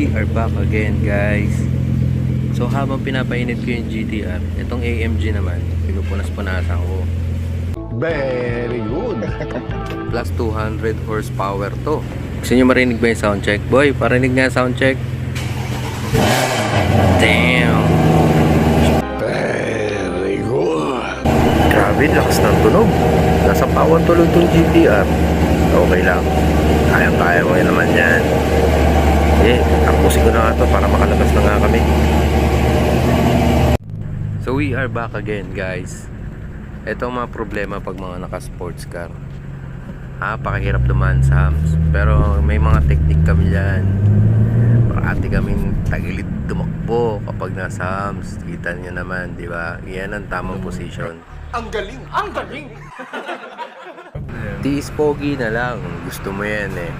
We are back again, guys. So habang pinapainit ko yung GTR, itong AMG naman, pinupunas-punasan ko. Very good. Plus 200 horsepower to. Gusto nyo marinig ba yung sound check? Boy, parinig nga sound check. Damn! Very good. Grabe, lakas ng tunog. Nasa pawan tuloy itong GTR. Okay lang. Kaya mo yun naman yan. Tapusin ko na nga ito para makalabas na nga kami. So we are back again, guys. Ito ang mga problema pag mga naka-sports car. Pakahirap dumaan sa hams. Pero may mga technique kami dyan. Parati kaming tagilid tumakbo kapag nasa hams. Kita nyo naman, di ba? Yan ang tamang position. Ang galing! Ang galing! Tiis pogi na lang. Gusto mo yan eh.